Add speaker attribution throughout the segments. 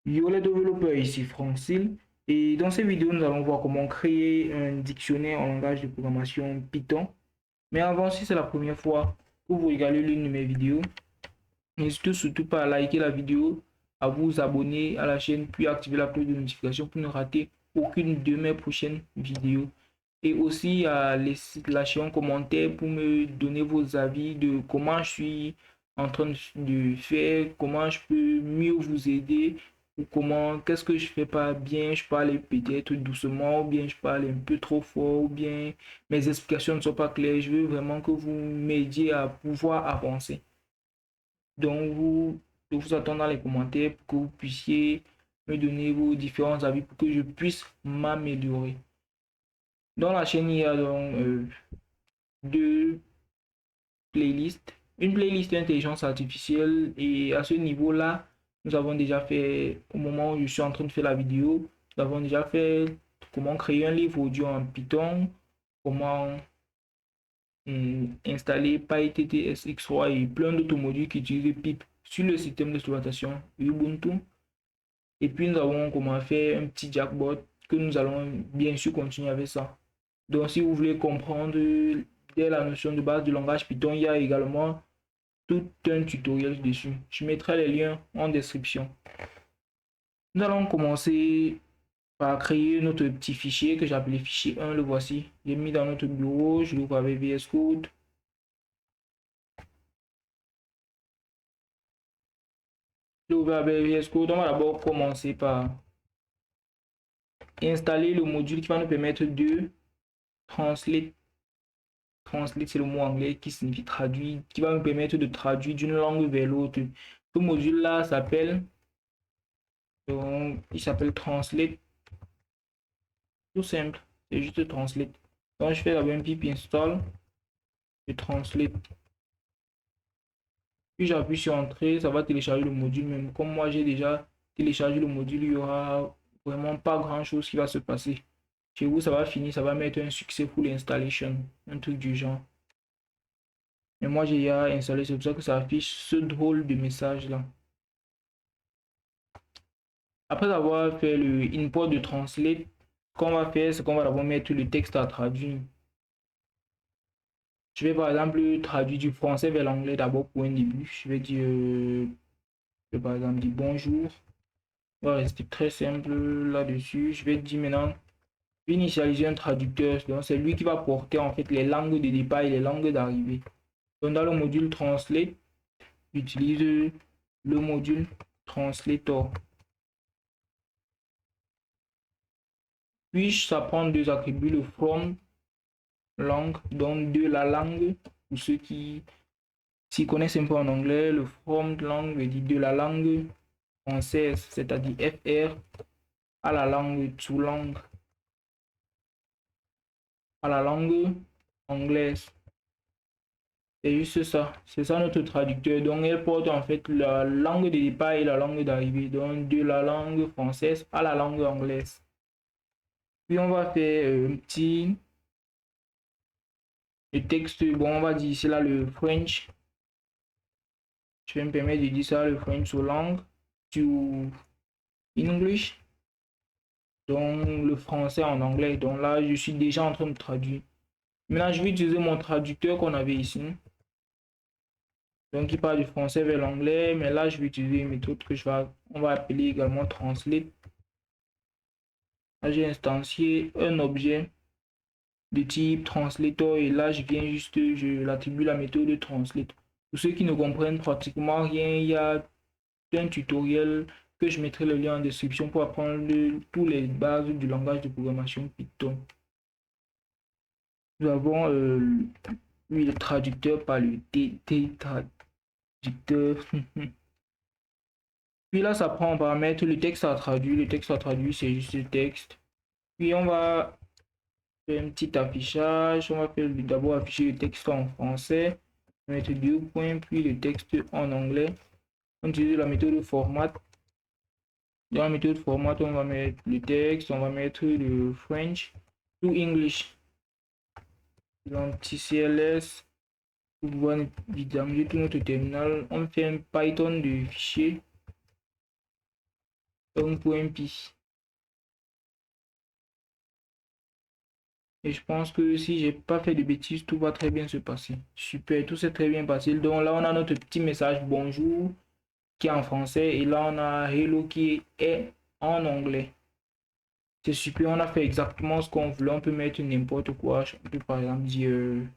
Speaker 1: Yo les développeurs, ici Francine, et dans cette vidéo nous allons voir comment créer un dictionnaire en langage de programmation Python. Mais avant, si c'est la première fois que vous regardez l'une de mes vidéos, n'hésitez surtout pas à liker la vidéo, à vous abonner à la chaîne, puis à activer la cloche de notification pour ne rater aucune de mes prochaines vidéos. Et aussi à lâcher un commentaire pour me donner vos avis de comment je suis en train de faire, comment je peux mieux vous aider, ou comment, qu'est-ce que je fais pas bien, je parle peut-être doucement, ou bien je parle un peu trop fort, ou bien mes explications ne sont pas claires. Je veux vraiment que vous m'aidiez à pouvoir avancer. Donc, je vous attends dans les commentaires pour que vous puissiez me donner vos différents avis pour que je puisse m'améliorer. Dans la chaîne, il y a donc deux playlists. Une playlist d'intelligence artificielle et à ce niveau-là, nous avons déjà fait, au moment où je suis en train de faire la vidéo, nous avons déjà fait comment créer un livre audio en Python, comment installer PyTTSX3 et plein d'autres modules qui utilisent pip sur le système d'exploitation Ubuntu. Et puis nous avons comment faire un petit Jackbot que nous allons bien sûr continuer avec ça. Donc si vous voulez comprendre dès la notion de base du langage Python, il y a également tout un tutoriel dessus. Je mettrai les liens en description. Nous allons commencer par créer notre petit fichier que j'ai appelé fichier 1. Le voici. J'ai mis dans notre bureau. Je l'ouvre avec VS Code. Je l'ouvre avec VS Code. On va d'abord commencer par installer le module qui va nous permettre de translate. Translate, c'est le mot anglais qui signifie traduire, qui va nous permettre de traduire d'une langue vers l'autre. Ce module-là s'appelle, donc, il s'appelle Translate. Tout simple, c'est juste Translate. Donc, je fais la un pip install, je translate. Puis j'appuie sur Entrée, ça va télécharger le module. Même comme moi, j'ai déjà téléchargé le module, il y aura vraiment pas grand-chose qui va se passer. Chez vous, ça va finir, ça va mettre un successful installation, un truc du genre. Mais moi, j'ai déjà installé, c'est pour ça que ça affiche ce drôle de message là. Après avoir fait le import de translate, ce qu'on va faire, c'est qu'on va d'abord mettre le texte à traduire. Je vais par exemple traduire du français vers l'anglais d'abord pour un début. Je vais dire, par exemple dire bonjour. On va rester très simple là-dessus. Je vais dire maintenant initialiser un traducteur. Donc c'est lui qui va porter en fait les langues de départ et les langues d'arrivée. Donc dans le module translate, j'utilise le module translator. Puis ça prend deux attributs, le from langue, donc de la langue, pour ceux qui s'y connaissent un peu en anglais, le from langue veut dire de la langue française, c'est-à-dire FR, à la langue to langue, à la langue anglaise. C'est juste ça, c'est ça notre traducteur. Donc elle porte en fait la langue de départ et la langue d'arrivée, donc de la langue française à la langue anglaise. Puis on va faire un petit le texte, bon on va dire ici là le French. Je vais me permettre de dire ça, le French sur langue, to English, donc le français en anglais. Donc là, je suis déjà en train de traduire. Maintenant, je vais utiliser mon traducteur qu'on avait ici. Donc, il parle du français vers l'anglais, mais là, je vais utiliser une méthode que on va appeler également translate. Là, j'ai instancié un objet de type translator et là, je viens juste, je l'attribue la méthode translate. Pour ceux qui ne comprennent pratiquement rien, il y a un tutoriel que je mettrai le lien en description pour apprendre tous les bases du langage de programmation Python. Nous avons le traducteur par le traducteur. Puis là, ça prend en paramètre le texte à traduire. Le texte à traduire, c'est juste le texte. Puis on va faire un petit affichage. On va faire d'abord afficher le texte en français. On va mettre 2 points, puis le texte en anglais. On utilise la méthode format. Dans la méthode format, on va mettre le texte, on va mettre le French to English. L'anti CLS pour pouvoir dynamiser tout notre terminal. On fait un Python de fichier. un point pi. Et je pense que si j'ai pas fait de bêtises, tout va très bien se passer. Super, tout s'est très bien passé. Donc là, on a notre petit message bonjour qui est en français. Et là, on a hello qui est en anglais. C'est super, on a fait exactement ce qu'on voulait. On peut mettre n'importe quoi. On peut par exemple dire, je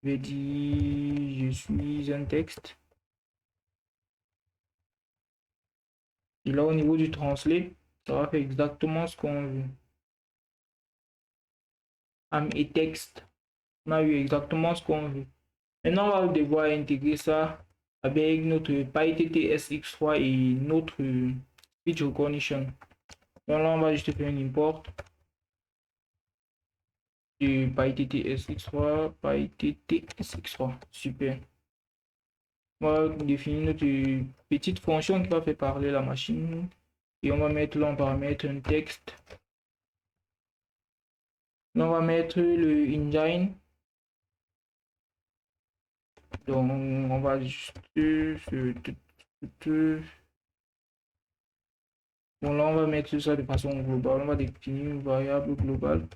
Speaker 1: vais dire, je suis un texte. Et là, au niveau du translate, ça va faire exactement ce qu'on veut. Am et texte, on a eu exactement ce qu'on veut. Maintenant, on va devoir intégrer ça avec notre PyTT SX3 et notre speech recognition. Donc là, on va juste faire une import de PyTT SX3, PyTT SX3. Super. On va définir notre petite fonction qui va faire parler la machine. Et on va mettre là en paramètre un texte. Là, on va mettre le engine. Donc, on va juste bon, là, on va mettre ça de façon globale. On va définir une variable globale.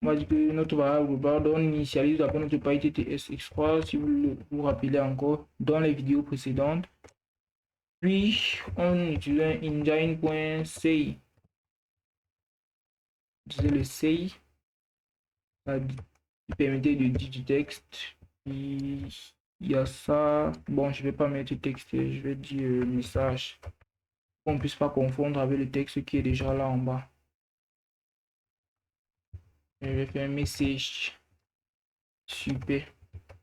Speaker 1: On va dire que notre variable globale, on initialise d'abord notre PyTTSX3, si vous vous rappelez encore, dans les vidéos précédentes. Puis, on utilise un engine.say. Utiliser le say, ça permettait de dire du texte. Il y a ça. Bon, je vais pas mettre texte, je vais dire message. On ne puisse pas confondre avec le texte qui est déjà là en bas. Je vais faire un message. Super.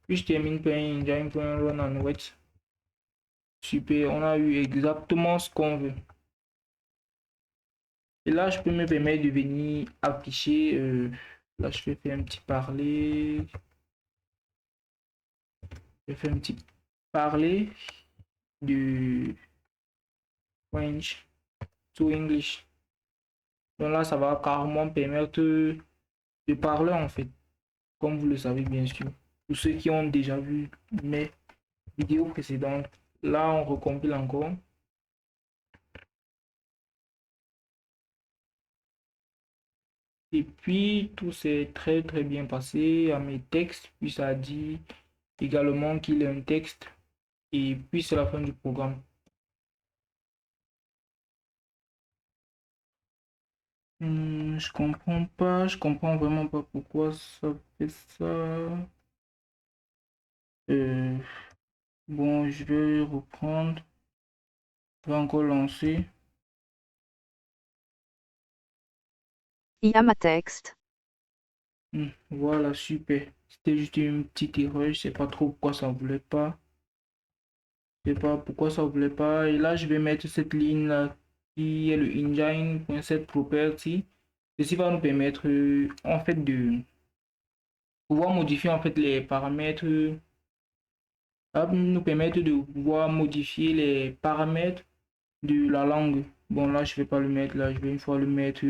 Speaker 1: Puis je termine par un engine.run en wait. Super, on a eu exactement ce qu'on veut. Et là, je peux me permettre de venir afficher. Là, je vais faire un petit parler. Je vais faire un petit parler de French to English. Donc là, ça va carrément permettre de parler en fait, comme vous le savez bien sûr. Pour ceux qui ont déjà vu mes vidéos précédentes, là, on recompile encore. Et puis, tout s'est très très bien passé à mes textes. Puis ça a dit également qu'il est un texte. Et puis c'est la fin du programme. Je comprends vraiment pas pourquoi ça fait ça. Euh, bon, je vais reprendre. Je vais encore lancer.
Speaker 2: IA ma texte.
Speaker 1: Voilà, super. C'était juste une petite erreur. Je sais pas trop pourquoi ça voulait pas. Je sais pas pourquoi ça voulait pas. Et là, je vais mettre cette ligne là qui est le engine.set property. Ceci va nous permettre en fait de pouvoir modifier en fait les paramètres, va nous permettre de pouvoir modifier les paramètres de la langue. Bon là je vais pas le mettre là, je vais une fois le mettre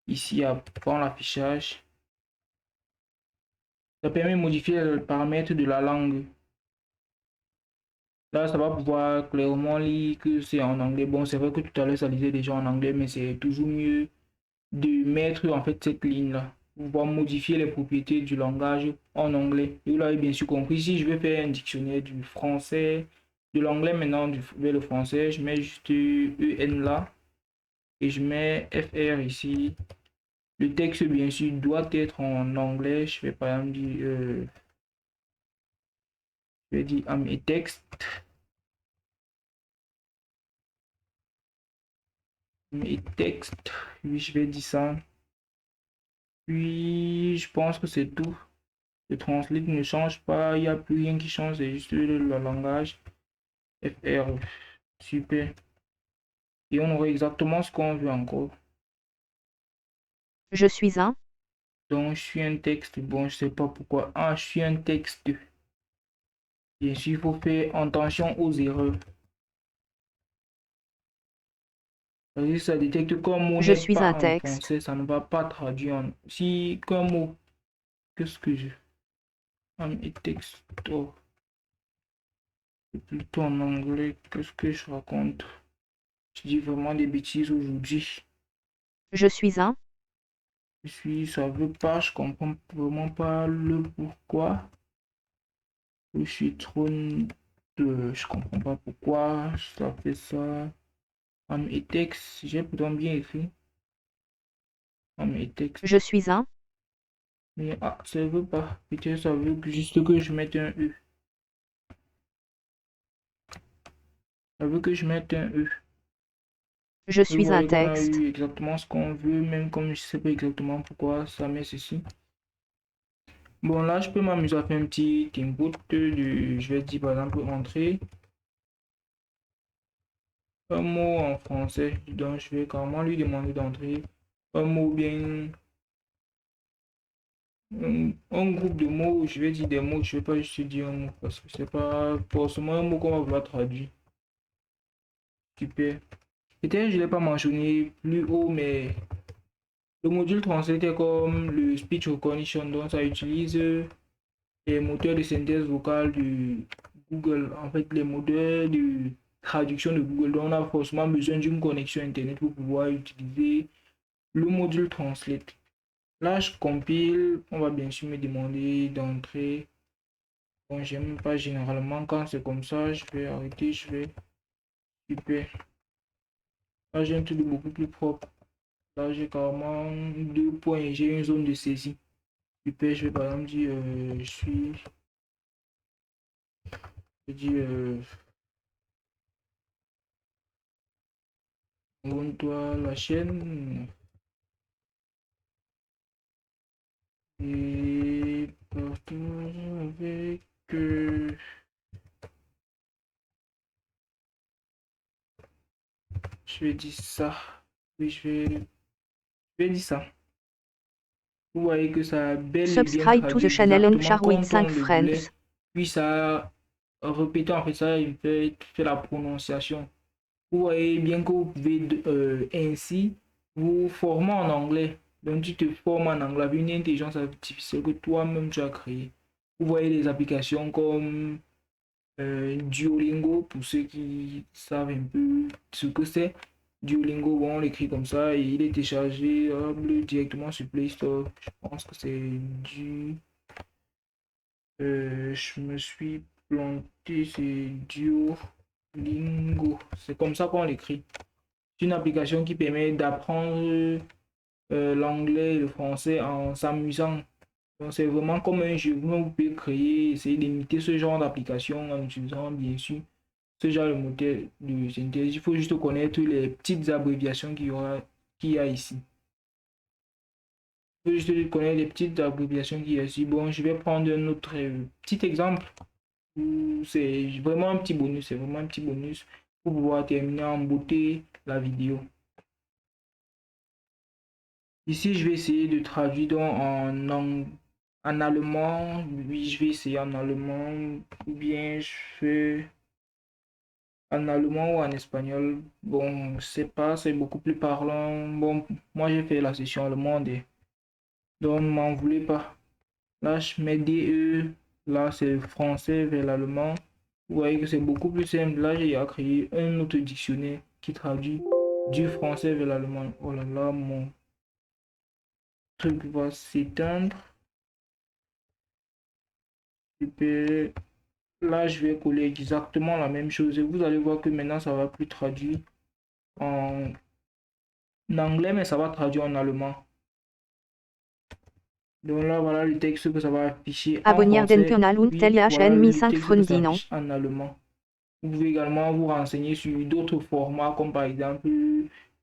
Speaker 1: ici avant l'affichage. Ça permet de modifier les paramètres de la langue. Là ça va pouvoir clairement lire que c'est en anglais. Bon c'est vrai que tout à l'heure ça lisait déjà en anglais, mais c'est toujours mieux de mettre en fait cette ligne là, pouvoir modifier les propriétés du langage en anglais. Et vous l'avez bien sûr compris, si je vais faire un dictionnaire du français, de l'anglais maintenant vers le français, je mets juste EN là et je mets FR ici. Le texte bien sûr doit être en anglais. Je vais par exemple dire, je vais dire à mes textes, oui je vais dire ça. Puis je pense que c'est tout. Le translate ne change pas, il n'y a plus rien qui change, c'est juste le langage. FR, super. Et on aurait exactement ce qu'on veut encore.
Speaker 2: Je suis un.
Speaker 1: Donc, je suis un texte. Bon, je sais pas pourquoi. Ah, je suis un texte. Bien sûr, il faut faire attention aux erreurs. Si ça détecte qu'un mot
Speaker 2: Je
Speaker 1: n'est
Speaker 2: suis
Speaker 1: pas
Speaker 2: un
Speaker 1: en
Speaker 2: texte.
Speaker 1: français, ça ne va pas traduire en. Si qu'un mot, qu'est-ce que je. Un texte. Oh, c'est plutôt en anglais. Qu'est-ce que je raconte? Je dis vraiment des bêtises aujourd'hui.
Speaker 2: Je suis un.
Speaker 1: Ça veut pas, je comprends vraiment pas le pourquoi. Je suis trop je comprends pas pourquoi ça fait ça. Et texte, j'ai pourtant bien écrit. Et texte.
Speaker 2: Je suis un.
Speaker 1: Mais ça veut pas. Peut-être ça veut juste que je mette un E. Ça veut que je mette un E.
Speaker 2: Je
Speaker 1: Vous
Speaker 2: suis un
Speaker 1: voyez qu'on a
Speaker 2: texte.
Speaker 1: eu exactement ce qu'on veut, même comme je sais pas exactement pourquoi ça met ceci. Bon, là, je peux m'amuser à faire un petit input je vais dire par exemple entrer un mot en français. Donc, je vais carrément lui demander d'entrer un mot bien, un groupe de mots. Je vais dire des mots, je vais pas juste dire un mot parce que c'est pas forcément un mot qu'on va vouloir traduire. Super. Peut-être je ne l'ai pas mentionné plus haut, mais le module Translate est comme le speech recognition, donc ça utilise les moteurs de synthèse vocale de Google, en fait les moteurs de traduction de Google. Donc on a forcément besoin d'une connexion internet pour pouvoir utiliser le module Translate. Là je compile, on va bien sûr me demander d'entrer. Bon, j'aime pas généralement quand c'est comme ça, je vais arrêter, je vais super. Là j'ai un truc beaucoup plus propre. Là j'ai carrément deux points et j'ai une zone de saisie. Super, je vais par exemple dire je dis abonne-toi à la chaîne et partage avec je vais dire ça. Oui, je vais dire ça. Vous voyez que ça a bel et bien
Speaker 2: Subscribe to the
Speaker 1: traduit
Speaker 2: channel and
Speaker 1: exactement
Speaker 2: share with
Speaker 1: comme on
Speaker 2: 5
Speaker 1: le voulait.
Speaker 2: friends.
Speaker 1: Puis ça a répété en fait ça, il fait la prononciation. Vous voyez bien que vous pouvez ainsi vous former en anglais. Donc tu te formes en anglais avec une intelligence artificielle que toi-même tu as créée. Vous voyez des applications comme Duolingo, pour ceux qui savent un peu ce que c'est. Duolingo, bon, on l'écrit comme ça et il est téléchargeable directement sur Play Store. Je pense que c'est du... je me suis planté, c'est Duolingo. C'est comme ça qu'on l'écrit. C'est une application qui permet d'apprendre l'anglais et le français en s'amusant. Donc c'est vraiment comme un jeu. Vous pouvez créer, essayer d'imiter ce genre d'application en utilisant bien sûr ce genre de moteur de synthèse. Il faut juste connaître les petites abréviations qu'il y a ici. Il faut juste connaître les petites abréviations qu'il y a ici. Bon, je vais prendre un autre petit exemple. C'est vraiment un petit bonus. C'est vraiment un petit bonus pour pouvoir terminer en beauté la vidéo. Ici, je vais essayer de traduire en allemand. Oui, je vais essayer en allemand. Ou bien je fais en allemand ou en espagnol. Bon, je sais pas, c'est beaucoup plus parlant. Bon, moi j'ai fait la session allemande. Donc, ne m'en voulez pas. Là, je mets DE. Là, c'est le français vers l'allemand. Vous voyez que c'est beaucoup plus simple. Là, j'ai créé un autre dictionnaire qui traduit du français vers l'allemand. Oh là là, mon truc va s'éteindre. Super. Là, je vais coller exactement la même chose. Et vous allez voir que maintenant, ça va plus traduire en anglais, mais ça va traduire en allemand. Donc là, voilà le texte que ça va afficher en
Speaker 2: Abonnier den
Speaker 1: français.
Speaker 2: Kanal und
Speaker 1: Puis voilà
Speaker 2: Teleachen mi
Speaker 1: le
Speaker 2: 5
Speaker 1: texte que ça
Speaker 2: Freundinnen.
Speaker 1: affiche en allemand. Vous pouvez également vous renseigner sur d'autres formats, comme par exemple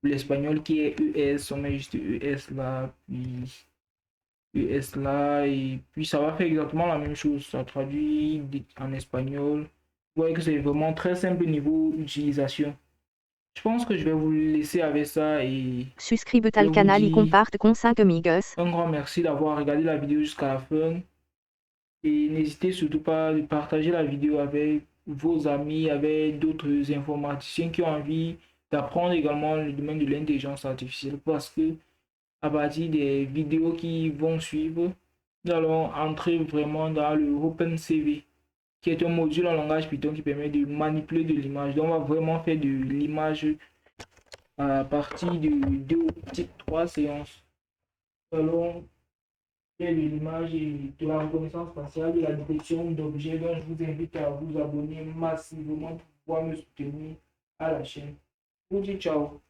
Speaker 1: l'espagnol qui est ES. On met juste ES là, puis ES là, et puis ça va faire exactement la même chose. Ça traduit en espagnol. Vous voyez que c'est vraiment très simple niveau utilisation. Je pense que je vais vous laisser avec ça et
Speaker 2: Suscribe
Speaker 1: je
Speaker 2: al
Speaker 1: vous
Speaker 2: canal y
Speaker 1: dis
Speaker 2: comparte con 5 amigos.
Speaker 1: un grand merci d'avoir regardé la vidéo jusqu'à la fin. Et n'hésitez surtout pas à partager la vidéo avec vos amis, avec d'autres informaticiens qui ont envie d'apprendre également le domaine de l'intelligence artificielle parce que à partir des vidéos qui vont suivre, nous allons entrer vraiment dans le OpenCV, qui est un module en langage Python qui permet de manipuler de l'image. Donc on va vraiment faire de l'image à partir de 2 ou 3 séances. Selon l'image et de la reconnaissance faciale et la détection d'objets, donc je vous invite à vous abonner massivement pour pouvoir me soutenir à la chaîne. Je vous dis ciao.